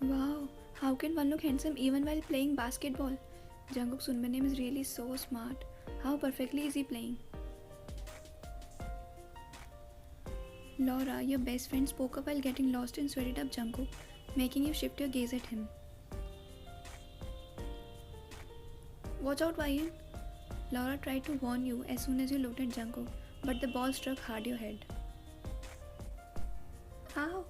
Wow, how can one look handsome even while playing basketball? Jungkook Sunbanim is really so smart. How perfectly is he playing? Laura, your best friend spoke up while getting lost in sweated up Jungkook, making you shift your gaze at him. Watch out, Ryan! Laura tried to warn you as soon as you looked at Jungkook, but the ball struck hard your head. Ow!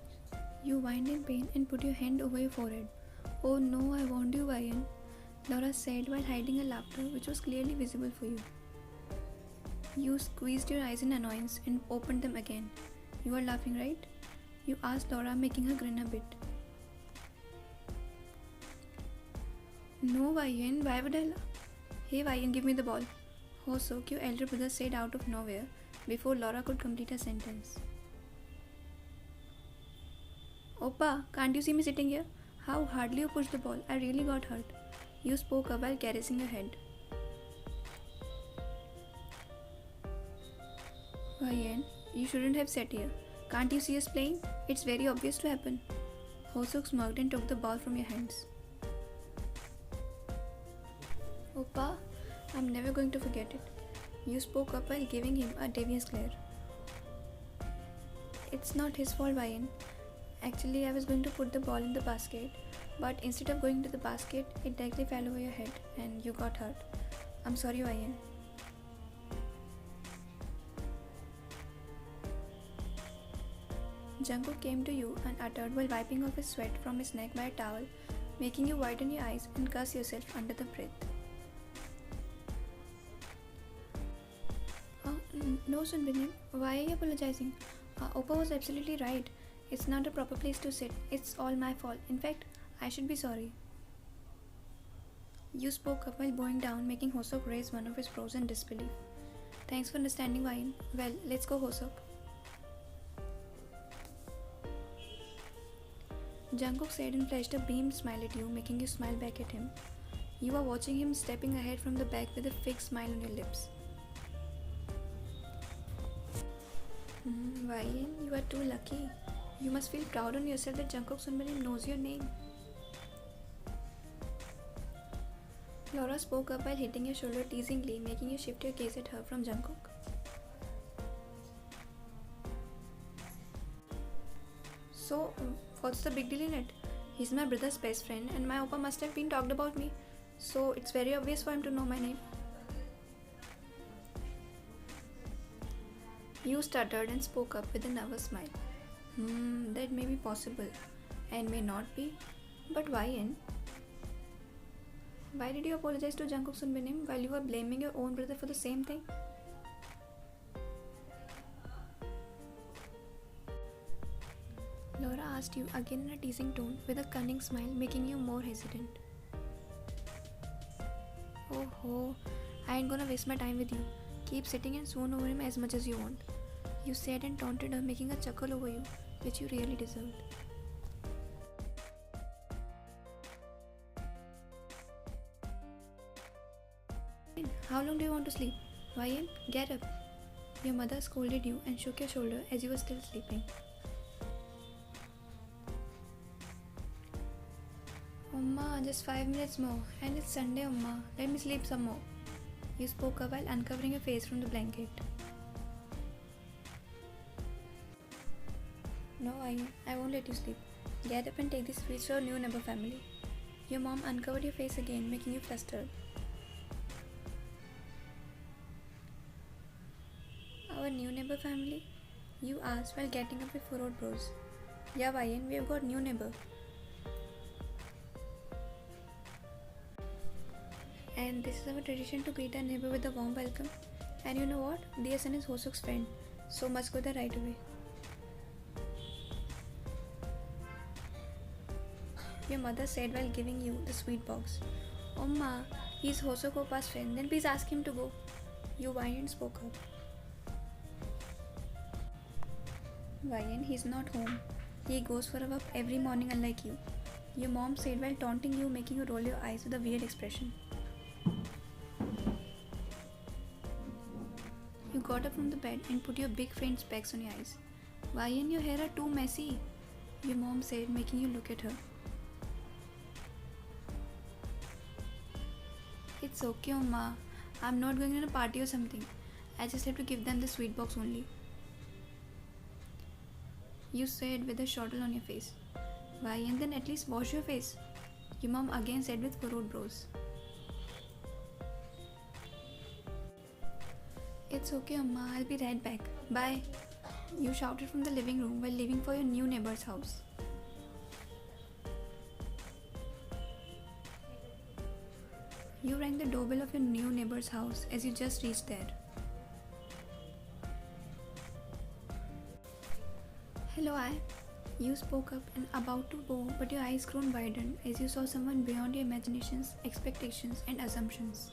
You whined in pain and put your hand over your forehead. Oh no, I warned you, Ryan, Laura said while hiding a laughter which was clearly visible for you. You squeezed your eyes in annoyance and opened them again. You are laughing, right? You asked Laura, making her grin a bit. No, Ryan, why would I laugh? Hey, Ryan, give me the ball. Hosok, your elder brother said out of nowhere before Laura could complete her sentence. Oppa, can't you see me sitting here? How hardly you pushed the ball. I really got hurt. You spoke up while caressing your head. Ryan, you shouldn't have sat here. Can't you see us playing? It's very obvious to happen. Hosok smirked and took the ball from your hands. Oppa, I'm never going to forget it. You spoke up while giving him a devious glare. It's not his fault, Ryan. Actually, I was going to put the ball in the basket, but instead of going to the basket, it directly fell over your head and you got hurt. I'm sorry, Ryan. Jungkook came to you and uttered while wiping off his sweat from his neck by a towel, making you widen your eyes and curse yourself under the breath. No, Sunbinim, why are you apologizing? Oppa was absolutely right. It's not a proper place to sit. It's all my fault. In fact, I should be sorry. You spoke up while bowing down, making Hosok raise one of his brows in disbelief. Thanks for understanding, Ryan. Well, let's go, Hosok. Jungkook said and flashed a beamed smile at you, making you smile back at him. You are watching him stepping ahead from the back with a fixed smile on your lips. Ryan, you are too lucky. You must feel proud on yourself that Jungkook Sunbanim knows your name. Laura spoke up while hitting your shoulder teasingly, making you shift your gaze at her from Jungkook. So, what's the big deal in it? He's my brother's best friend and my oppa must have been talked about me. So, it's very obvious for him to know my name. You stuttered and spoke up with a nervous smile. That may be possible and may not be. But why? Why did you apologize to Jungkook Sunbanim while you were blaming your own brother for the same thing? Laura asked you again in a teasing tone with a cunning smile, making you more hesitant. Oh, I ain't gonna waste my time with you. Keep sitting and swoon over him as much as you want. You said and taunted her, making a chuckle over you, which you really deserved. How long do you want to sleep? Ryan, get up. Your mother scolded you and shook your shoulder as you were still sleeping. Amma, just 5 minutes more. And it's Sunday, Amma. Let me sleep some more. You spoke up while uncovering your face from the blanket. No, I won't let you sleep. Get up and take this sweets to our new neighbor family. Your mom uncovered your face again, making you flustered. Our new neighbor family? You asked while getting up with furrowed brows. Yeah, Ryan, we have got new neighbor. And this is our tradition to greet our neighbor with a warm welcome. And you know what? Their son is Hosok's friend, so must go there right away. Your mother said while giving you the sweet box. Oh ma, he's Hosok Oppa's friend, then please ask him to go. You whined and spoke up. Ryan, he's not home. He goes for a walk every morning unlike you. Your mom said while taunting you, making you roll your eyes with a weird expression. You got up from the bed and put your big framed specs on your eyes. Ryan, your hair are too messy, your mom said, making you look at her. It's okay, Oma. I'm not going on a party or something. I just have to give them the sweet box only. You said with a shortle on your face. Why, and then at least wash your face. Your mom again said with furrowed brows. It's okay, Amma. I'll be right back. Bye. You shouted from the living room while leaving for your new neighbor's house. You rang the doorbell of your new neighbor's house as you just reached there. Hello, I. You spoke up and about to bow, but your eyes grown widened as you saw someone beyond your imaginations, expectations, and assumptions.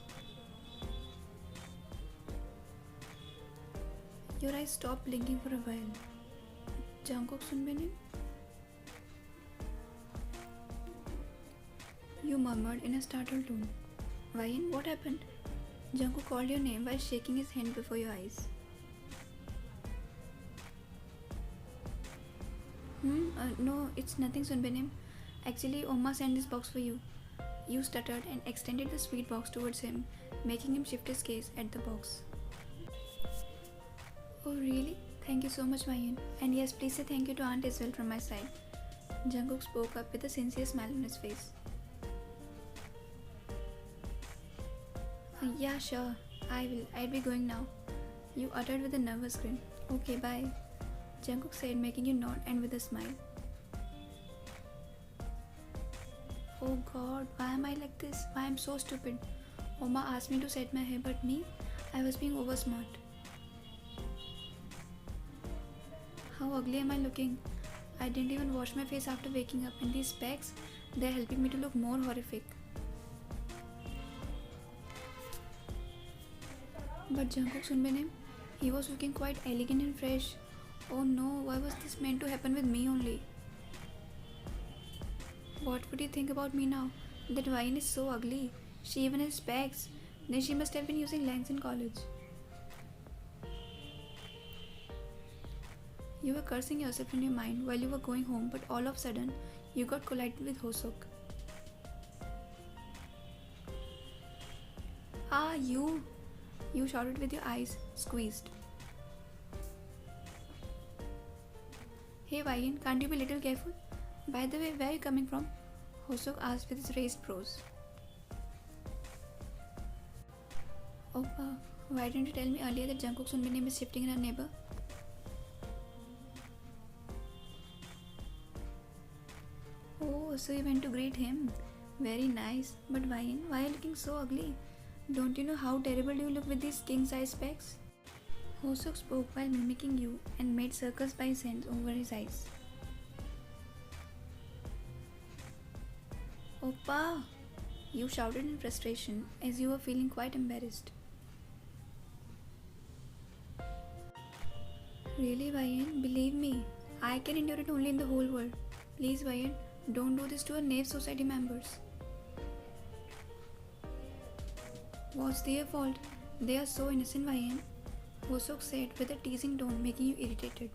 Your eyes stopped blinking for a while. Jungkook Sunbenim? You murmured in a startled tone. Wyan, what happened? Jungkook called your name while shaking his hand before your eyes. No, it's nothing, Sunbenim. Actually, Oma sent this box for you. You stuttered and extended the sweet box towards him, making him shift his gaze at the box. Oh, really? Thank you so much, Wyan. And yes, please say thank you to Aunt as well from my side. Jungkook spoke up with a sincere smile on his face. Yeah, sure. I will. I'll be going now. You uttered with a nervous grin. Okay, bye. Jungkook said, making you nod and with a smile. Oh God, why am I like this? Why am I so stupid? Oma asked me to set my hair, but me? I was being over smart. How ugly am I looking? I didn't even wash my face after waking up, and these specs, they're helping me to look more horrific. But Jungkook Sunbenim, he was looking quite elegant and fresh. Oh no, why was this meant to happen with me only? What would you think about me now? That Wyan is so ugly. She even has specs. Then she must have been using lens in college. You were cursing yourself in your mind while you were going home, but all of a sudden, you got collided with Hoseok. Ah, you! You shouted with your eyes squeezed. Hey Wyan, can't you be a little careful? By the way, where are you coming from? Hoseok asked with his raised brows. Oppa, why didn't you tell me earlier that Jungkook Sunbenim is shifting in our neighbor? Oh, so you went to greet him. Very nice. But Wyan, why are you looking so ugly? Don't you know how terrible you look with these king-size specs? Hoseok spoke while mimicking you and made circles by his hands over his eyes. Oppa! You shouted in frustration as you were feeling quite embarrassed. Really, Wyan? Believe me, I can endure it only in the whole world. Please, Wyan, don't do this to our Knave Society members. What's their fault? They are so innocent, Wyan. Hoseok said with a teasing tone, making you irritated.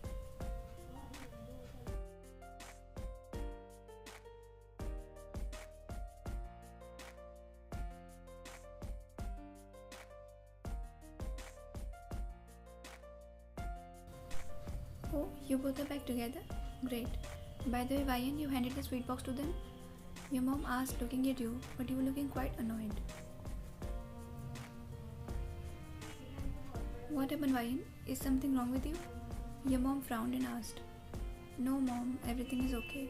Oh, you both are back together? Great. By the way, Wyan, you handed the sweet box to them? Your mom asked, looking at you, but you were looking quite annoyed. What happened, Wyan? Is something wrong with you? Your mom frowned and asked. No, Mom, everything is okay.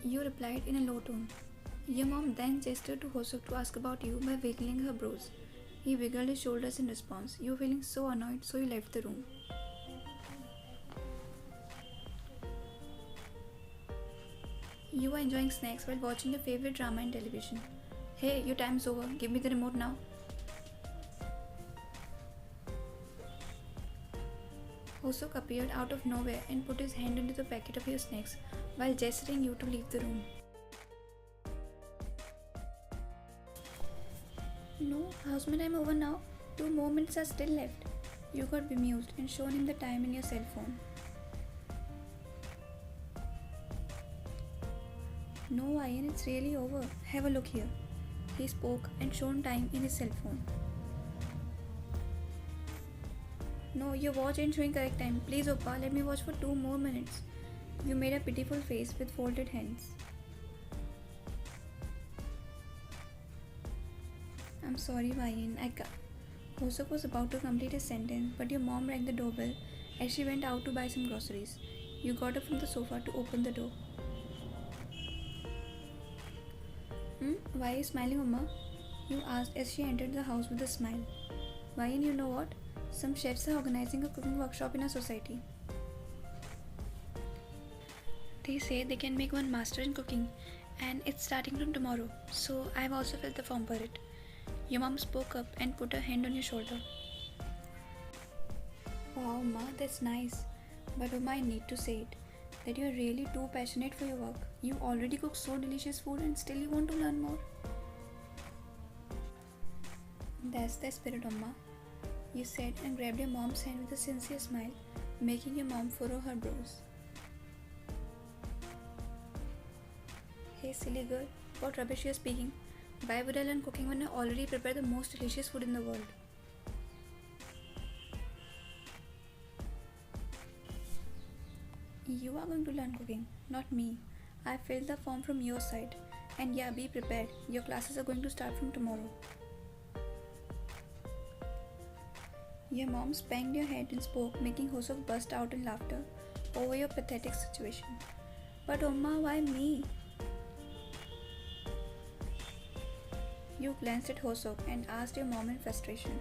You replied in a low tone. Your mom then gestured to Hoseok to ask about you by wiggling her brows. He wiggled his shoulders in response. You were feeling so annoyed, so you left the room. You were enjoying snacks while watching your favorite drama on television. Hey, your time's over. Give me the remote now. Hoseok appeared out of nowhere and put his hand into the packet of your snacks while gesturing you to leave the room. No, how's my time over now? 2 more minutes are still left. You got bemused and shown him the time in your cell phone. No, Ian, it's really over. Have a look here. He spoke and shown time in his cell phone. No, your watch ain't showing correct time. Please, Oppa, let me watch for 2 more minutes. You made a pitiful face with folded hands. I'm sorry, Vayan. Hosok was about to complete his sentence, but your mom rang the doorbell as she went out to buy some groceries. You got up from the sofa to open the door. Why are you smiling, Amma? You asked as she entered the house with a smile. Vayan, you know what? Some chefs are organizing a cooking workshop in our society. They say they can make one master in cooking, and it's starting from tomorrow, so I've also filled the form for it. Your mom spoke up and put her hand on your shoulder. Wow, Ma, that's nice. But Oma, I need to say it, that you're really too passionate for your work. You already cook so delicious food and still you want to learn more. That's the spirit, Amma. You said and grabbed your mom's hand with a sincere smile, making your mom furrow her brows. Hey, silly girl, what rubbish you're speaking? Why would I learn cooking when I already prepare the most delicious food in the world? You are going to learn cooking, not me. I filled the form from your side. And yeah, be prepared. Your classes are going to start from tomorrow. Your mom spanked your head and spoke, making Hosok burst out in laughter over your pathetic situation. But Oma, why me? You glanced at Hosok and asked your mom in frustration.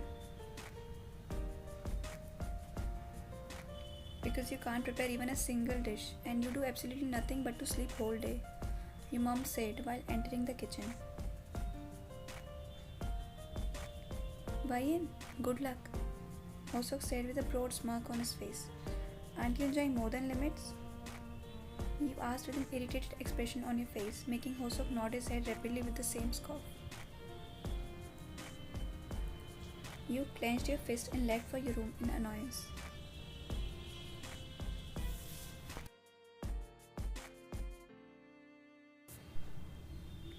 Because you can't prepare even a single dish and you do absolutely nothing but to sleep whole day, your mom said while entering the kitchen. Vayan, good luck, Hosok said with a broad smirk on his face. Aren't you enjoying more than limits? You asked with an irritated expression on your face, making Hosok nod his head rapidly with the same scoff. You clenched your fist and left for your room in annoyance.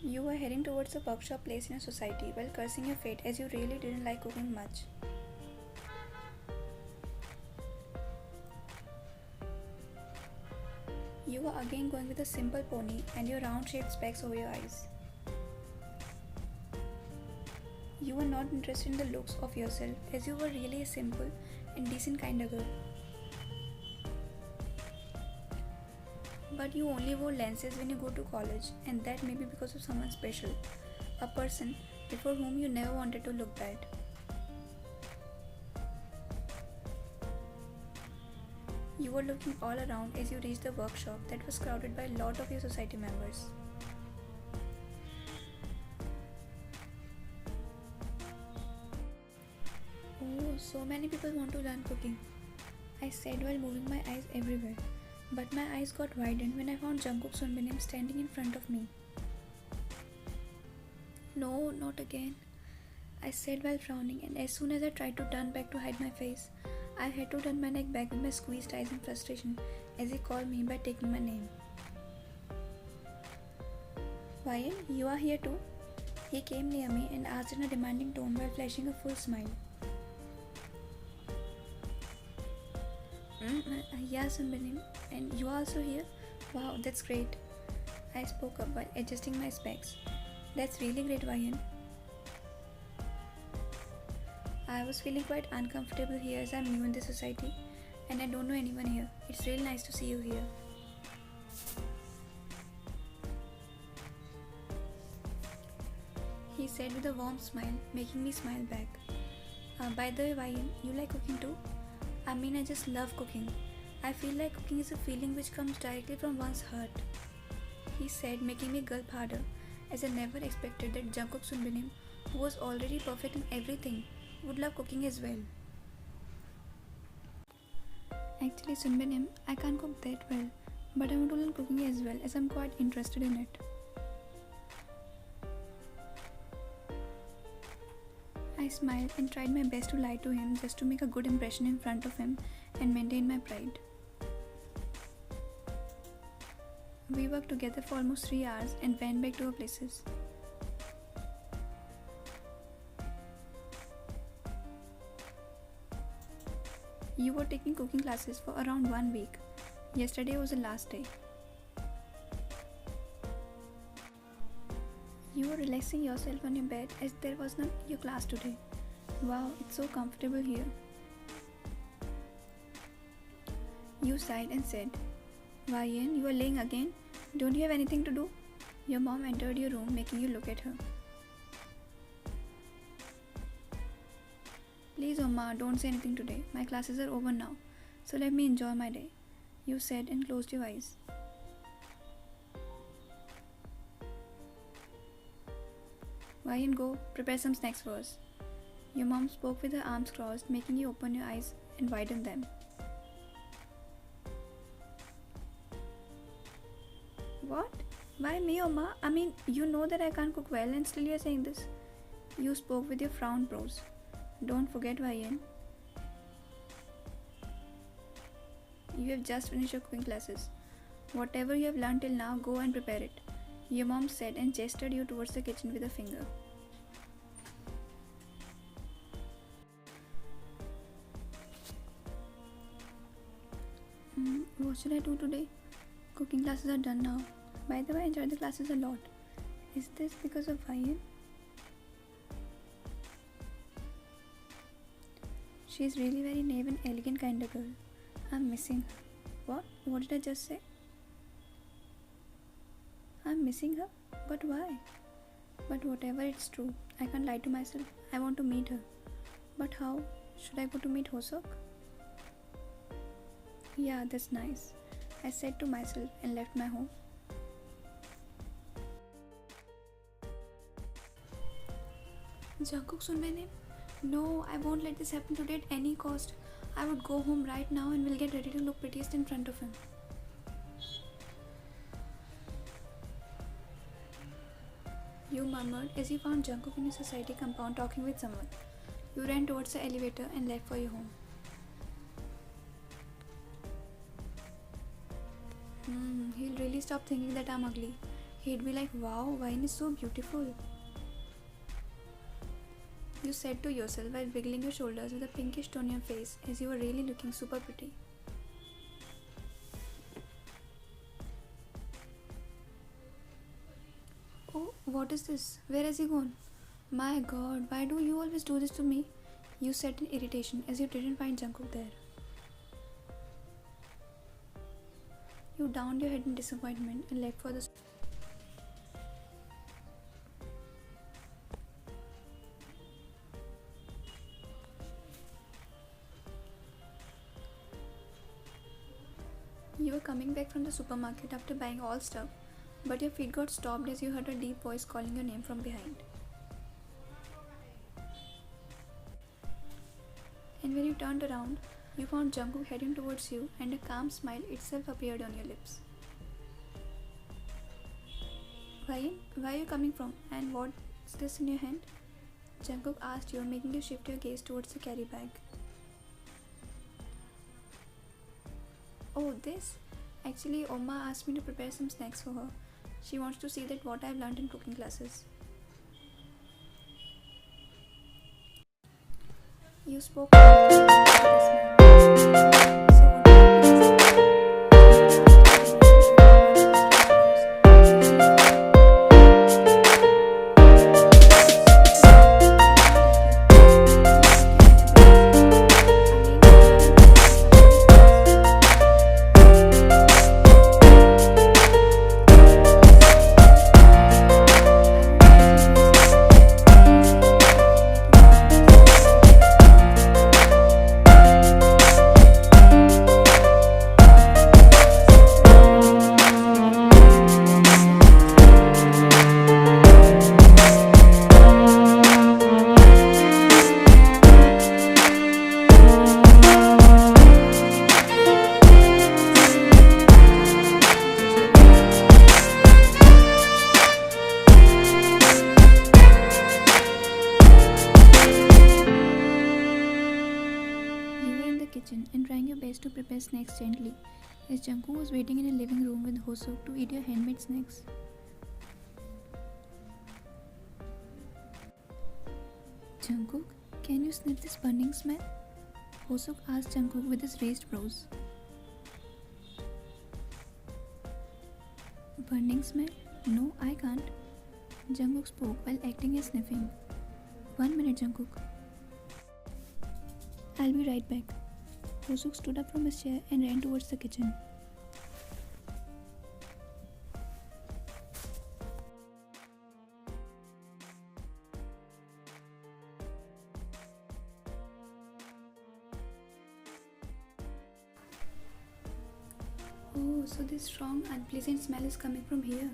You were heading towards the workshop place in a society while cursing your fate as you really didn't like cooking much. You were again going with a simple pony and your round-shaped specs over your eyes. You were not interested in the looks of yourself as you were really a simple and decent kind of girl. But you only wore lenses when you go to college, and that may be because of someone special, a person before whom you never wanted to look bad. You were looking all around as you reached the workshop that was crowded by a lot of your society members. Oh, so many people want to learn cooking, I said while moving my eyes everywhere. But my eyes got widened when I found Jungkook Sunbinim standing in front of me. No, not again, I said while frowning, and as soon as I tried to turn back to hide my face, I had to turn my neck back with my squeezed eyes in frustration as he called me by taking my name. Vayan, you are here too? He came near me and asked in a demanding tone while flashing a full smile. Yeah, Sunbinim, and you are also here? Wow, that's great. I spoke up while adjusting my specs. That's really great, Vayan. I was feeling quite uncomfortable here as I'm new in this society and I don't know anyone here. It's really nice to see you here. He said with a warm smile, making me smile back. By the way, Vayan, you like cooking too? I mean, I just love cooking. I feel like cooking is a feeling which comes directly from one's heart, he said, making me gulp harder, as I never expected that Jungkook Sunbinim, who was already perfect in everything, would love cooking as well. Actually, Sunbinim, I can't cook that well, but I want to learn cooking as well as I'm quite interested in it. I smiled and tried my best to lie to him just to make a good impression in front of him and maintain my pride. We worked together for almost 3 hours and went back to our places. You were taking cooking classes for around 1 week. Yesterday was the last day. You were relaxing yourself on your bed as there was not your class today. Wow, it's so comfortable here. You sighed and said, "Why, Ian, you are laying again? Don't you have anything to do?" Your mom entered your room, making you look at her. "Please, Oma, don't say anything today. My classes are over now, so let me enjoy my day," you said and closed your eyes. "Why, Ian, go prepare some snacks for us." Your mom spoke with her arms crossed, making you open your eyes and widen them. "What? Why me, Oma? I mean, you know that I can't cook well and still you're saying this." You spoke with your frown brows. "Don't forget, Vayan. You have just finished your cooking classes. Whatever you have learned till now, go and prepare it," your mom said and gestured you towards the kitchen with a finger. What should I do today? Cooking classes are done now. By the way, I enjoyed the classes a lot. Is this because of Vayan? She's really very naive and elegant kind of girl. I'm missing her. What? What did I just say? I'm missing her? But why? But whatever, it's true. I can't lie to myself. I want to meet her. But how? Should I go to meet Hosok? Yeah, that's nice, I said to myself and left my home. Jungkook's my name? No, I won't let this happen today at any cost. I would go home right now and will get ready to look prettiest in front of him. You murmured as you found Jungkook in your society compound talking with someone. You ran towards the elevator and left for your home. He'll really stop thinking that I'm ugly. He'd be like, "Wow, Vine is so beautiful," you said to yourself while wiggling your shoulders with a pinkish tone on your face as you were really looking super pretty. "Oh, what is this? Where has he gone? My god, why do you always do this to me?" you said in irritation as you didn't find Jungkook there. You downed your head in disappointment and left for the You were coming back from the supermarket after buying all stuff, but your feet got stopped as you heard a deep voice calling your name from behind. And when you turned around, you found Jungkook heading towards you and a calm smile itself appeared on your lips. "Ryan, where are you coming from and what's this in your hand?" Jungkook asked you, making you shift your gaze towards the carry bag. "Oh, this? Actually, Oma asked me to prepare some snacks for her. She wants to see that what I've learned in cooking classes." You spoke kitchen and trying your best to prepare snacks gently, as Jungkook was waiting in a living room with Hoseok to eat your handmade snacks. Jungkook, can you sniff this burning smell? Hoseok asked Jungkook with his raised brows. Burning smell? No, I can't. Jungkook spoke while acting as sniffing. 1 minute, Jungkook. I'll be right back. Hoseok stood up from his chair and ran towards the kitchen. Oh, so this strong, unpleasant smell is coming from here.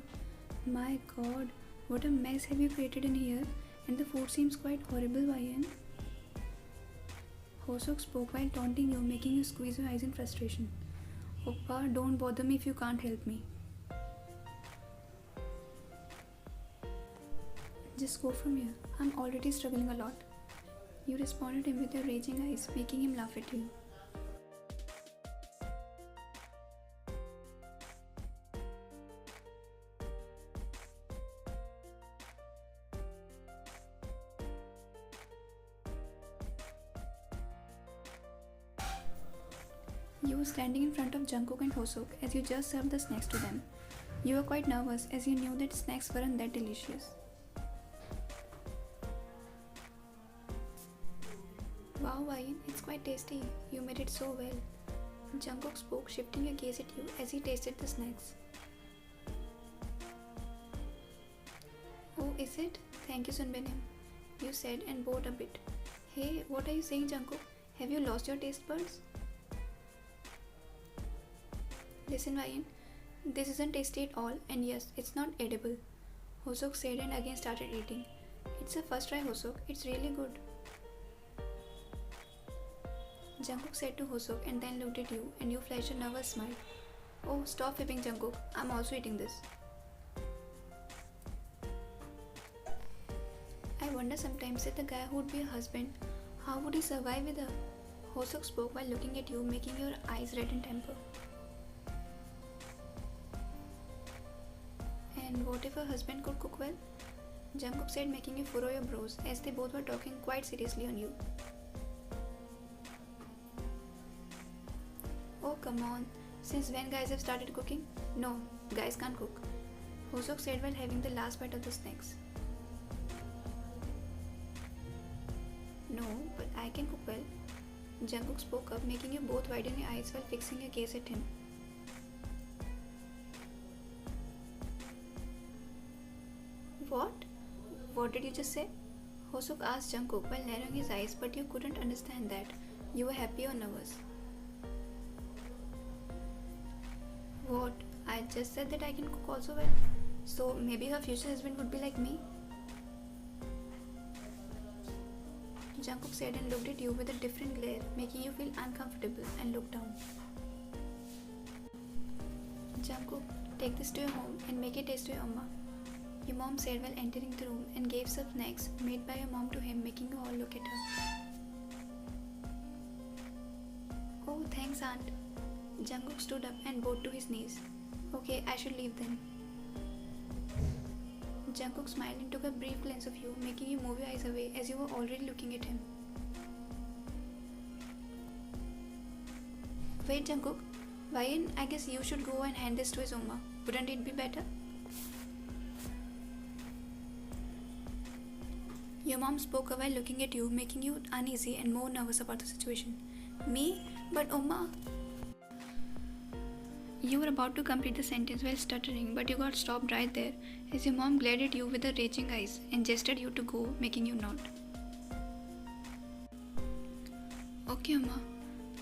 My god, what a mess have you created in here, and the food seems quite horrible, Ryan. Hoseok spoke while taunting you, making you squeeze your eyes in frustration. Oppa, don't bother me if you can't help me. Just go from here. I'm already struggling a lot. You responded him with your raging eyes, making him laugh at you. You were standing in front of Jungkook and Hoseok as you just served the snacks to them. You were quite nervous as you knew that snacks weren't that delicious. Wow, Ryan, it's quite tasty. You made it so well. Jungkook spoke, shifting a gaze at you as he tasted the snacks. Oh, is it? Thank you, Sunbenim. You said and bowed a bit. Hey, what are you saying, Jungkook? Have you lost your taste buds? Listen, Ryan, this isn't tasty at all, and yes, it's not edible. Hoseok said and again started eating. It's a first try, Hoseok. It's really good. Jungkook said to Hoseok and then looked at you, and you flashed a nervous smile. Oh, stop fibbing, Jungkook. I'm also eating this. I wonder sometimes that the guy who would be a husband, how would he survive with her? Hoseok spoke while looking at you, making your eyes red in temper. And what if her husband could cook well? Jungkook said, making you furrow your brows as they both were talking quite seriously on you. Oh, come on. Since when guys have started cooking? No, guys can't cook. Hoseok said while having the last bite of the snacks. No, but I can cook well. Jungkook spoke up, making you both widen your eyes while fixing your gaze at him. What? What did you just say? Hoseok asked Jungkook while narrowing his eyes, but you couldn't understand that. You were happy or nervous. What? I just said that I can cook also well. So maybe her future husband would be like me? Jungkook said and looked at you with a different glare, making you feel uncomfortable and look down. Jungkook, take this to your home and make it taste to your Amma. Your mom said while entering the room and gave some snacks made by your mom to him, making you all look at her. Oh, thanks, Aunt. Jungkook stood up and bowed to his knees. Okay, I should leave then. Jungkook smiled and took a brief glance of you, making you move your eyes away as you were already looking at him. Wait, Jungkook. Ryan, I guess you should go and hand this to his Oma. Wouldn't it be better? Your mom spoke while looking at you, making you uneasy and more nervous about the situation. Me? But Oma... You were about to complete the sentence while stuttering, but you got stopped right there as your mom glared at you with her raging eyes and gestured you to go, making you nod. Okay, Amma,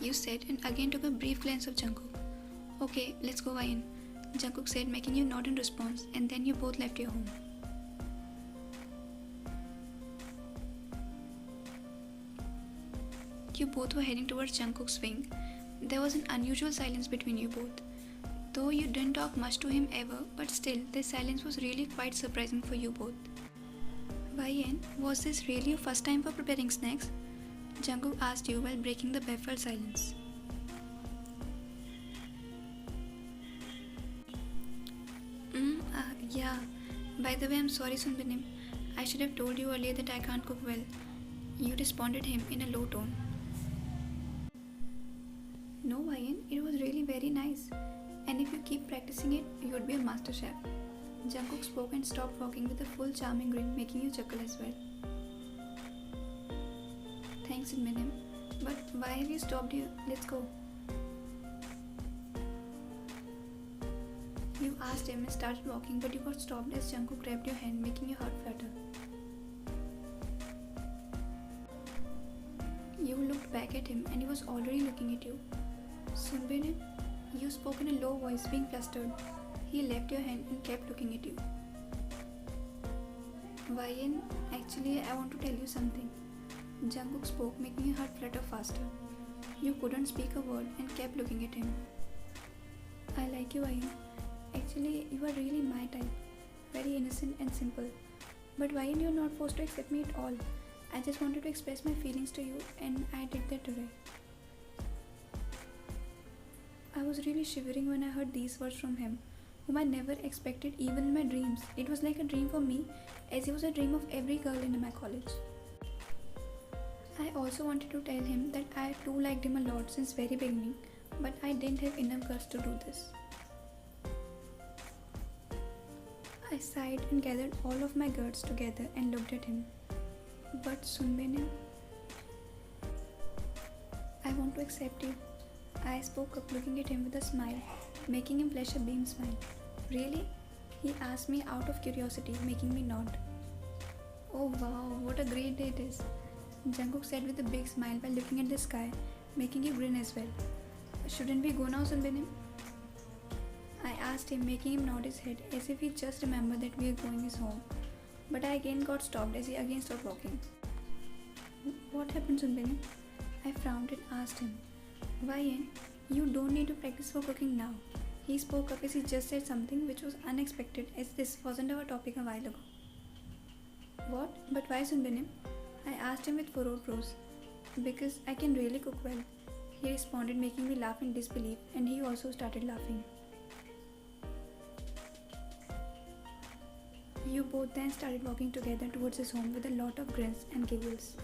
you said and again took a brief glance of Jungkook. Okay, let's go, Ryan, Jungkook said, making you nod in response, and then you both left your home. You both were heading towards Jungkook's wing. There was an unusual silence between you both. Though you didn't talk much to him ever, but still, this silence was really quite surprising for you both. Ryan, was this really your first time for preparing snacks? Jungkook asked you while breaking the baffled silence. Yeah, by the way, I'm sorry, Sunbenim. I should have told you earlier that I can't cook well. You responded him in a low tone. No, Ryan, it was really very nice. And if you keep practicing it, you would be a master chef. Jungkook spoke and stopped walking with a full charming grin, making you chuckle as well. Thanks, Sunbenim. But why have you stopped you? Let's go. You asked him and started walking, but you got stopped as Jungkook grabbed your hand, making your heart flutter. You looked back at him and he was already looking at you. Sunbenim, you spoke in a low voice, being flustered. He left your hand and kept looking at you. Ryan, actually, I want to tell you something. Jungkook spoke, making your heart flutter faster. You couldn't speak a word and kept looking at him. I like you, Ryan. Actually, you are really my type. Very innocent and simple. But Ryan, you're not forced to accept me at all. I just wanted to express my feelings to you and I did that today. I was really shivering when I heard these words from him, whom I never expected even in my dreams. It was like a dream for me, as he was a dream of every girl in my college. I also wanted to tell him that I too liked him a lot since very beginning, but I didn't have enough guts to do this. I sighed and gathered all of my guts together and looked at him. But Sunbenim, I want to accept you. I spoke up, looking at him with a smile, making him flash a beam smile. Really? He asked me out of curiosity, making me nod. Oh wow, what a great day it is. Jungkook said with a big smile while looking at the sky, making you grin as well. Shouldn't we go now, Sunbenim? I asked him, making him nod his head as if he just remembered that we are going his home. But I again got stopped as he again stopped walking. What happened, Sunbenim? I frowned and asked him. Ryan, you don't need to practice for cooking now. He spoke up as he just said something which was unexpected as this wasn't our topic a while ago. What? But why, Sunbenim? I asked him with furrowed brows. Because I can really cook well. He responded, making me laugh in disbelief, and he also started laughing. You both then started walking together towards his home with a lot of grins and giggles.